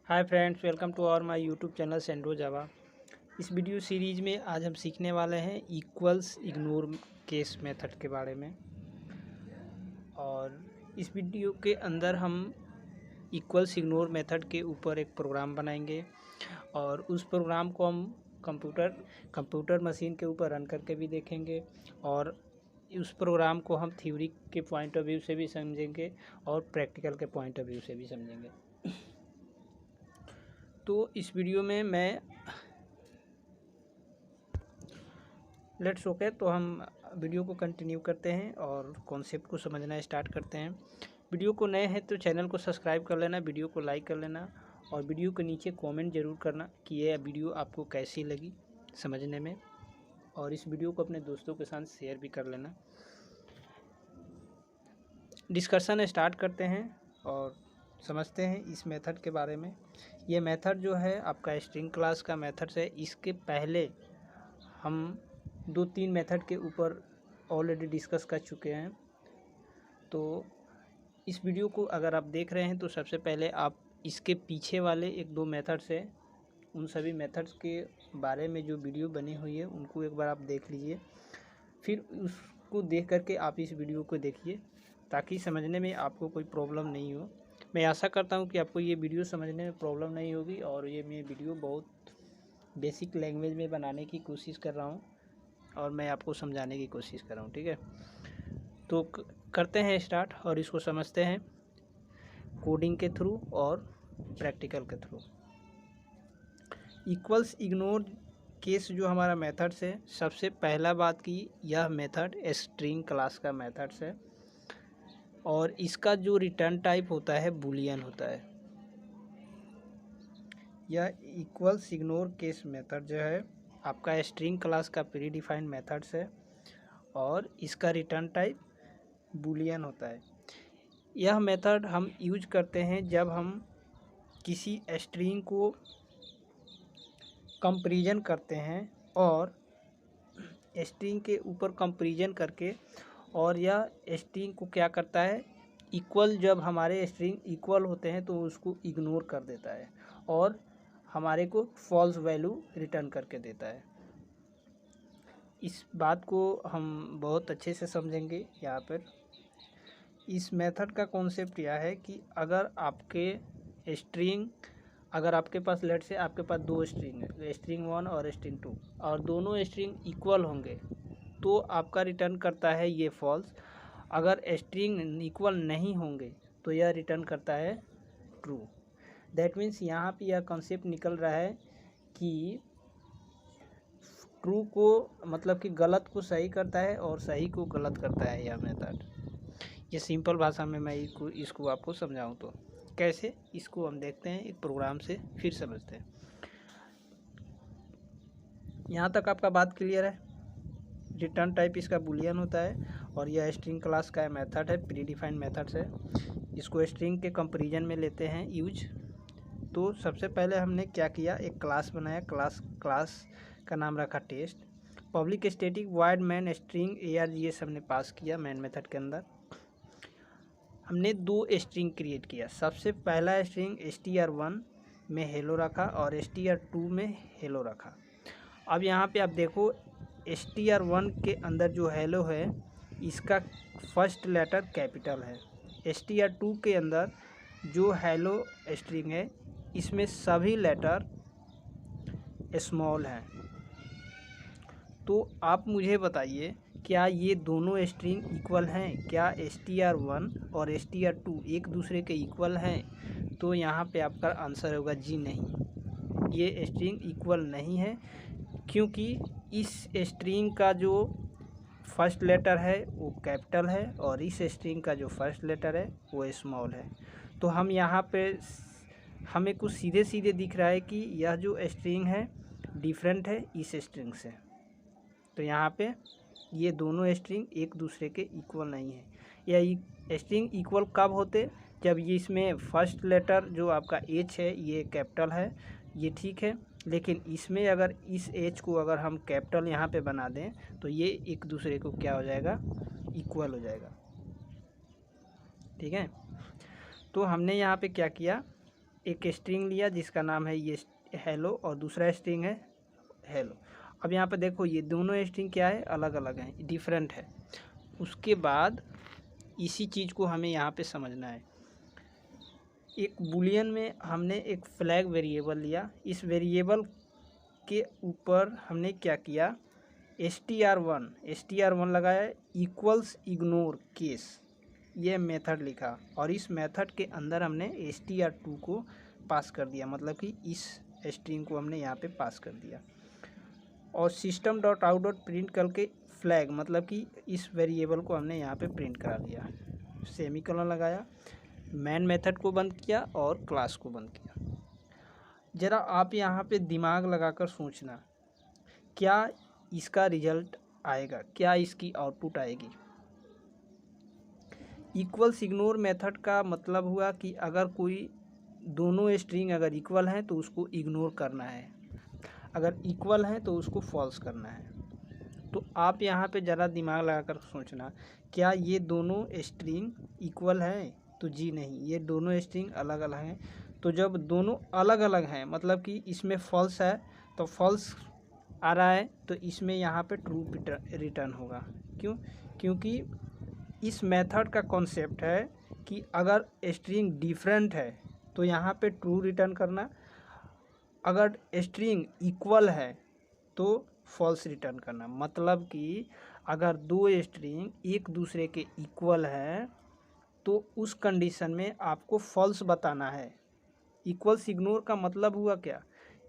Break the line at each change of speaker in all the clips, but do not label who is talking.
Hi friends, welcome to our my YouTube channel सेंड्रो जावा। इस वीडियो सीरीज़ में आज हम सीखने वाले हैं इक्वल्स इग्नोर केस मेथड के बारे में। और इस वीडियो के अंदर हम इक्वल्स इग्नोर मेथड के ऊपर एक प्रोग्राम बनाएंगे और उस प्रोग्राम को हम कंप्यूटर मशीन के ऊपर रन करके भी देखेंगे और उस प्रोग्राम को हम थ्योरी के पॉइंट ऑफ व्यू से भी समझेंगे और प्रैक्टिकल के पॉइंट ऑफ व्यू से भी समझेंगे। तो इस वीडियो में लेट्स ओके, तो हम वीडियो को कंटिन्यू करते हैं और कॉन्सेप्ट को समझना स्टार्ट करते हैं। वीडियो को नए हैं तो चैनल को सब्सक्राइब कर लेना, वीडियो को लाइक कर लेना और वीडियो के नीचे कमेंट ज़रूर करना कि ये वीडियो आपको कैसी लगी समझने में, और इस वीडियो को अपने दोस्तों के साथ शेयर भी कर लेना। डिस्कशन स्टार्ट करते हैं और समझते हैं इस मेथड के बारे में। ये मेथड जो है आपका स्ट्रिंग क्लास का मेथड है। इसके पहले हम 2-3 मेथड के ऊपर ऑलरेडी डिस्कस कर चुके हैं। तो इस वीडियो को अगर आप देख रहे हैं तो सबसे पहले आप इसके पीछे वाले 1-2 मेथड्स है, उन सभी मेथड्स के बारे में जो वीडियो बनी हुई है उनको एक बार आप देख लीजिए। फिर उसको देख करके आप इस वीडियो को देखिए ताकि समझने में आपको कोई प्रॉब्लम नहीं हो। मैं आशा करता हूँ कि आपको ये वीडियो समझने में प्रॉब्लम नहीं होगी और ये मैं वीडियो बहुत बेसिक लैंग्वेज में बनाने की कोशिश कर रहा हूँ और मैं आपको समझाने की कोशिश कर रहा हूँ, ठीक है। तो करते हैं स्टार्ट और इसको समझते हैं कोडिंग के थ्रू और प्रैक्टिकल के थ्रू। इक्वल्स इग्नोर केस जो हमारा मेथड्स है, सबसे पहला बात की यह मेथड स्ट्रिंग क्लास का मेथड्स है और इसका जो रिटर्न टाइप होता है बूलियन होता है। यह इक्वल्स इग्नोर केस मेथड जो है आपका स्ट्रिंग क्लास का प्री डिफाइंड मेथड्स है और इसका रिटर्न टाइप बूलियन होता है। यह मेथड हम यूज करते हैं जब हम किसी स्ट्रिंग को कंपैरिजन करते हैं और स्ट्रिंग के ऊपर कंपैरिजन करके, और यह स्ट्रिंग को क्या करता है, इक्वल जब हमारे स्ट्रिंग इक्वल होते हैं तो उसको इग्नोर कर देता है और हमारे को फॉल्स वैल्यू रिटर्न करके देता है। इस बात को हम बहुत अच्छे से समझेंगे यहाँ पर। इस मेथड का कॉन्सेप्ट यह है कि अगर आपके पास लेट से आपके पास 2 स्ट्रिंग है, स्ट्रिंग 1 और स्ट्रिंग 2, और दोनों स्ट्रिंग इक्वल होंगे तो आपका रिटर्न करता है ये फॉल्स। अगर स्ट्रिंग इक्वल नहीं होंगे तो यह रिटर्न करता है ट्रू। दैट मीन्स यहाँ पे यह कॉन्सेप्ट निकल रहा है कि ट्रू को मतलब कि गलत को सही करता है और सही को गलत करता है यह मेथड। ये सिंपल भाषा में मैं इसको आपको समझाऊं तो कैसे, इसको हम देखते हैं एक प्रोग्राम से, फिर समझते हैं। यहाँ तक आपका बात क्लियर है। रिटर्न टाइप इसका बूलियन होता है और यह स्ट्रिंग क्लास का मेथड है, प्री डिफाइंड मेथड्स है। इसको स्ट्रिंग के कंपैरिजन में लेते हैं यूज। तो सबसे पहले हमने क्या किया, एक क्लास बनाया। क्लास का नाम रखा test. Public static void main string args हमने पास किया मैन मेथड के अंदर। हमने 2 स्ट्रिंग क्रिएट किया। सबसे पहला स्ट्रिंग str1 में हेलो रखा और str2 में हेलो रखा। अब यहाँ पे आप देखो str1 के अंदर जो हेलो है इसका फर्स्ट लेटर कैपिटल है। str2 के अंदर जो हेलो स्ट्रिंग है इसमें सभी लेटर स्मॉल हैं। तो आप मुझे बताइए क्या ये दोनों स्ट्रिंग इक्वल हैं? क्या str1 और str2 एक दूसरे के इक्वल हैं? तो यहाँ पे आपका आंसर होगा जी नहीं, ये स्ट्रिंग इक्वल नहीं है, क्योंकि इस स्ट्रिंग का जो फर्स्ट लेटर है वो कैपिटल है और इस स्ट्रिंग का जो फर्स्ट लेटर है वो स्मॉल है। तो हम यहाँ पे हमें कुछ सीधे सीधे दिख रहा है कि यह जो स्ट्रिंग है डिफरेंट है इस स्ट्रिंग से। तो यहाँ पे ये दोनों स्ट्रिंग एक दूसरे के इक्वल नहीं है। यह स्ट्रिंग इक्वल कब होते, जब ये इसमें फर्स्ट लेटर जो आपका एच है ये कैपिटल है, ये ठीक है, लेकिन इसमें अगर इस एच को अगर हम कैपिटल यहाँ पे बना दें तो ये एक दूसरे को क्या हो जाएगा, इक्वल हो जाएगा, ठीक है। तो हमने यहाँ पे क्या किया, एक स्ट्रिंग लिया जिसका नाम है ये हेलो और दूसरा स्ट्रिंग है हेलो। अब यहाँ पे देखो ये दोनों स्ट्रिंग क्या है, अलग अलग हैं, डिफरेंट है। उसके बाद इसी चीज़ को हमें यहाँ पे समझना है। एक बुलियन में हमने एक फ्लैग वेरिएबल लिया, इस वेरिएबल के ऊपर हमने क्या किया, str1 लगाया इक्वल्स इग्नोर केस, ये मेथड लिखा और इस मेथड के अंदर हमने str2 को पास कर दिया, मतलब कि इस स्ट्रिंग को हमने यहाँ पे पास कर दिया। और system dot out dot print करके फ्लैग, मतलब कि इस वेरिएबल को हमने यहाँ पे प्रिंट करा दिया। सेमीकोलन लगाया, मैन मेथड को बंद किया और क्लास को बंद किया। ज़रा आप यहाँ पे दिमाग लगाकर सोचना, क्या इसका रिजल्ट आएगा, क्या इसकी आउटपुट आएगी। इक्वल्स इग्नोर मेथड का मतलब हुआ कि अगर कोई दोनों स्ट्रिंग अगर इक्वल हैं तो उसको इग्नोर करना है, अगर इक्वल हैं तो उसको फॉल्स करना है। तो आप यहाँ पे ज़रा दिमाग लगाकर सोचना, क्या ये दोनों स्ट्रिंग इक्वल हैं, तो जी नहीं, ये दोनों स्ट्रिंग अलग अलग हैं। तो जब दोनों अलग अलग हैं मतलब कि इसमें फॉल्स है तो फॉल्स आ रहा है, तो इसमें यहाँ पे ट्रू रिटर्न होगा। क्यों? क्योंकि इस मेथड का कॉन्सेप्ट है कि अगर स्ट्रिंग डिफरेंट है तो यहाँ पे ट्रू रिटर्न करना, अगर स्ट्रिंग इक्वल है तो फॉल्स रिटर्न करना। मतलब कि अगर दो स्ट्रिंग एक दूसरे के इक्वल हैं तो उस कंडीशन में आपको फॉल्स बताना है। इक्वल्स इग्नोर का मतलब हुआ क्या,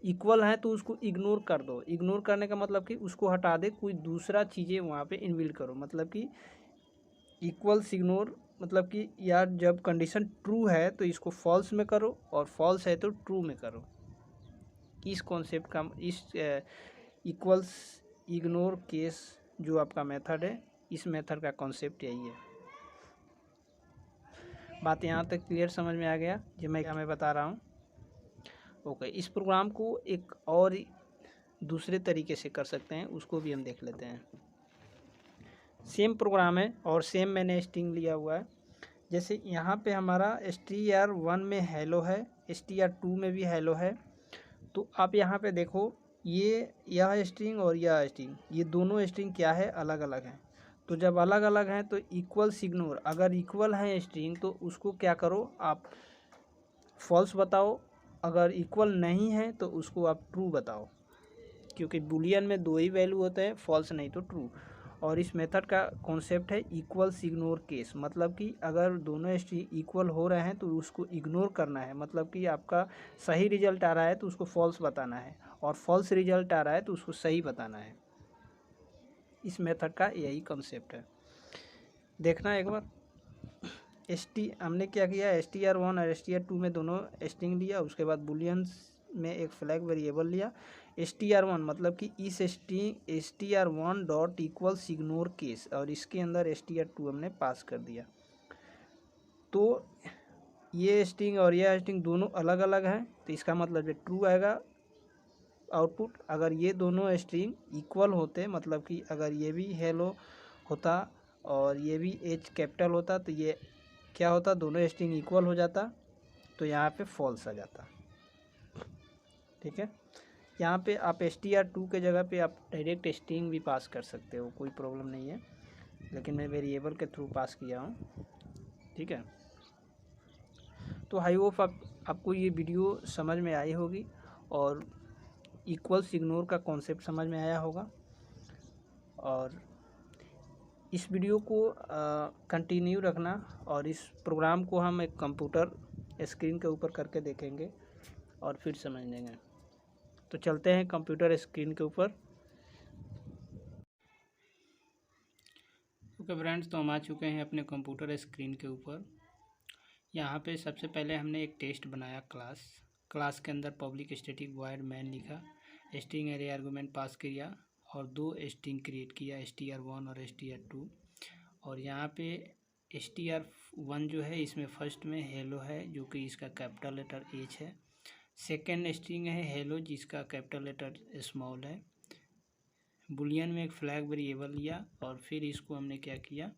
इक्वल है तो उसको इग्नोर कर दो। इग्नोर करने का मतलब कि उसको हटा दे, कोई दूसरा चीज़ें वहाँ पे इनबिल्ड करो। मतलब कि इक्वल्स इग्नोर मतलब कि यार जब कंडीशन ट्रू है तो इसको फॉल्स में करो और फॉल्स है तो ट्रू में करो। इस कॉन्सेप्ट का, इस इक्वल्स इग्नोर केस जो आपका मेथड है, इस मेथड का कॉन्सेप्ट यही है। बात यहाँ तक क्लियर समझ में आ गया जो मैं बता रहा हूँ। ओके, इस प्रोग्राम को एक और दूसरे तरीके से कर सकते हैं, उसको भी हम देख लेते हैं। सेम प्रोग्राम है और सेम मैंने स्ट्रिंग लिया हुआ है। जैसे यहाँ पे हमारा str1 में हेलो है, str2 में भी हेलो है। तो आप यहाँ पे देखो, यह स्ट्रिंग और यह स्ट्रिंग, ये दोनों स्ट्रिंग क्या है, अलग अलग हैं। तो जब अलग अलग हैं तो इक्वल्स इग्नोर, अगर इक्वल हैं स्ट्रिंग तो उसको क्या करो, आप फॉल्स बताओ, अगर इक्वल नहीं है तो उसको आप ट्रू बताओ, क्योंकि बुलियन में दो ही वैल्यू होते हैं, फॉल्स नहीं तो ट्रू। और इस मेथड का कॉन्सेप्ट है इक्वल्स इग्नोर केस, मतलब कि अगर दोनों स्ट्रिंग इक्वल हो रहे हैं तो उसको इग्नोर करना है। मतलब कि आपका सही रिजल्ट आ रहा है तो उसको फॉल्स बताना है और फॉल्स रिजल्ट आ रहा है तो उसको सही बताना है। इस मेथड का यही कॉन्सेप्ट है। देखना एक बार, हमने क्या किया, str1 और str2 में दोनों स्ट्रिंग लिया, उसके बाद बुलियंस में एक फ्लैग वेरिएबल लिया str1, मतलब कि इस string str1 dot equals ignore case, और इसके अंदर str2 हमने पास कर दिया। तो ये स्ट्रिंग और यह स्ट्रिंग दोनों अलग अलग हैं, तो इसका मतलब ये ट्रू आएगा आउटपुट। अगर ये दोनों स्ट्रिंग इक्वल होते, मतलब कि अगर ये भी हेलो होता और ये भी एच कैपिटल होता, तो ये क्या होता, दोनों स्ट्रिंग इक्वल हो जाता, तो यहाँ पे फॉल्स आ जाता। ठीक है, यहाँ पे आप str2 के जगह पे आप डायरेक्ट स्ट्रिंग भी पास कर सकते हो, कोई प्रॉब्लम नहीं है, लेकिन मैं वेरिएबल के थ्रू पास किया हूँ। ठीक है, तो आई होप आपको ये वीडियो समझ में आई होगी और इक्वल्स इग्नोर का कॉन्सेप्ट समझ में आया होगा। और इस वीडियो को कंटिन्यू रखना, और इस प्रोग्राम को हम एक कंप्यूटर स्क्रीन के ऊपर करके देखेंगे और फिर समझ लेंगे। तो चलते हैं कंप्यूटर स्क्रीन के ऊपर। ओके फ्रेंड्स, तो हम आ चुके हैं अपने कंप्यूटर स्क्रीन के ऊपर। यहाँ पे सबसे पहले हमने एक टेस्ट बनाया, क्लास के अंदर पब्लिक स्टैटिक वॉइड मैन लिखा, स्ट्रिंग एरे आर्गुमेंट पास किया और दो स्ट्रिंग क्रिएट किया, str1 और str2। और यहाँ पे str1 जो है इसमें फर्स्ट में हेलो है जो कि इसका कैपिटल लेटर एच है, सेकेंड स्ट्रिंग है हेलो जिसका कैपिटल लेटर स्मॉल है। बुलियन में एक फ्लैग वेरिएबल लिया और फिर इसको हमने क्या किया,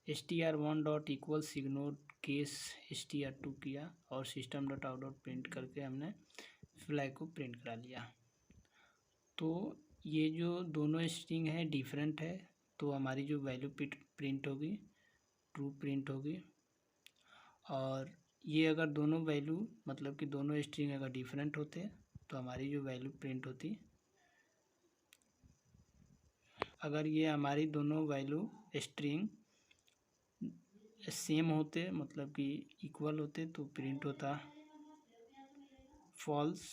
str1 dot equals ignore case str2 किया और system dot out dot print करके हमने फ्लैग को प्रिंट करा लिया। तो ये जो दोनों स्ट्रिंग है डिफरेंट है, तो हमारी जो वैल्यू प्रिंट होगी ट्रू प्रिंट होगी। और ये अगर दोनों वैल्यू मतलब कि दोनों स्ट्रिंग अगर डिफरेंट होते तो हमारी जो वैल्यू प्रिंट होती, अगर ये हमारी दोनों वैल्यू स्ट्रिंग सेम होते मतलब कि इक्वल होते तो प्रिंट होता फॉल्स।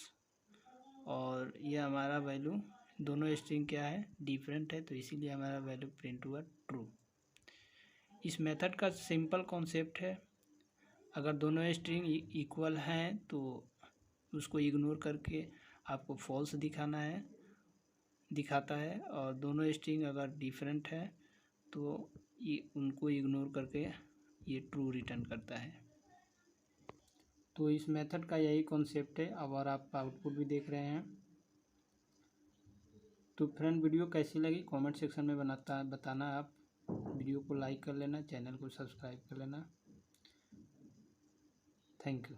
और ये हमारा वैल्यू दोनों स्ट्रिंग क्या है डिफरेंट है, तो इसीलिए हमारा वैल्यू प्रिंट हुआ ट्रू। इस मेथड का सिंपल कॉन्सेप्ट है, अगर दोनों स्ट्रिंग इक्वल हैं तो उसको इग्नोर करके आपको फॉल्स दिखाता है, और दोनों स्ट्रिंग अगर डिफरेंट है तो उनको इग्नोर करके ये ट्रू रिटर्न करता है। तो इस मेथड का यही कॉन्सेप्ट है। अब और आप आउटपुट भी देख रहे हैं। तो फ्रेंड, वीडियो कैसी लगी कमेंट सेक्शन में बताना। आप वीडियो को लाइक कर लेना, चैनल को सब्सक्राइब कर लेना। Thank you.